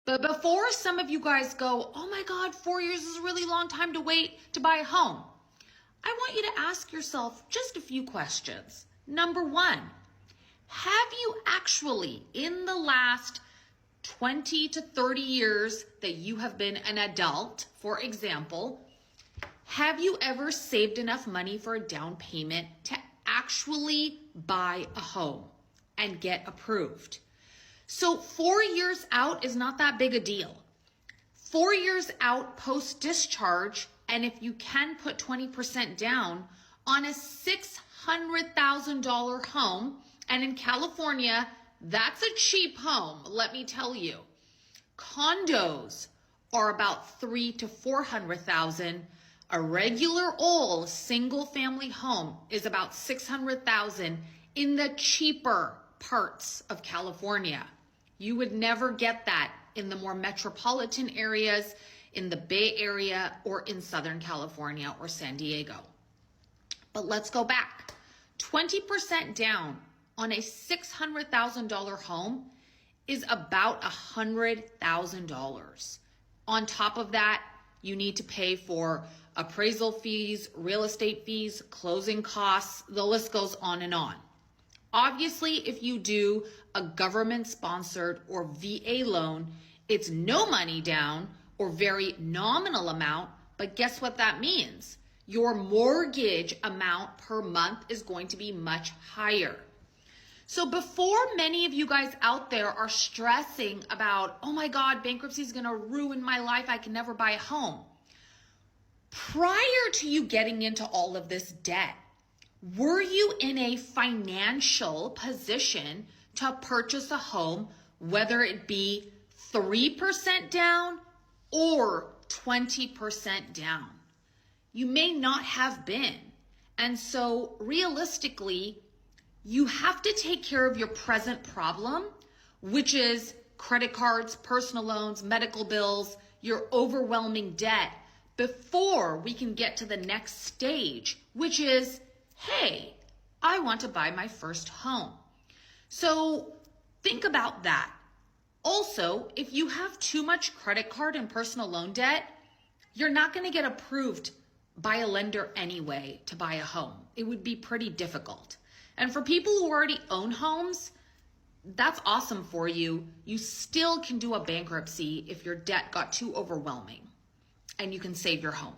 But before some of you guys go, oh my God, 4 years is a really long time to wait to buy a home, I want you to ask yourself just a few questions. Number one, have you actually, in the last 20 to 30 years that you have been an adult, for example, have you ever saved enough money for a down payment to actually buy a home and get approved? So 4 years out is not that big a deal. 4 years out post-discharge, and if you can put 20% down on a $600,000 home, and in California, that's a cheap home, let me tell you. Condos are about $300,000 to $400,000. A regular old single family home is about $600,000 in the cheaper parts of California. You would never get that in the more metropolitan areas, in the Bay Area, or in Southern California or San Diego. But let's go back. 20% down on a $600,000 home is about $100,000. On top of that, you need to pay for appraisal fees, real estate fees, closing costs, the list goes on and on. Obviously, if you do a government-sponsored or VA loan, it's no money down or very nominal amount, but guess what that means? Your mortgage amount per month is going to be much higher. So before many of you guys out there are stressing about, oh my God, bankruptcy is going to ruin my life, I can never buy a home. Prior to you getting into all of this debt, were you in a financial position to purchase a home, whether it be 3% down or 20% down? You may not have been. And so realistically, you have to take care of your present problem, which is credit cards, personal loans, medical bills, your overwhelming debt, before we can get to the next stage, which is, hey, I want to buy my first home. So think about that. Also, if you have too much credit card and personal loan debt, you're not going to get approved by a lender anyway to buy a home. It would be pretty difficult. And for people who already own homes, that's awesome for you. You still can do a bankruptcy if your debt got too overwhelming, and you can save your home.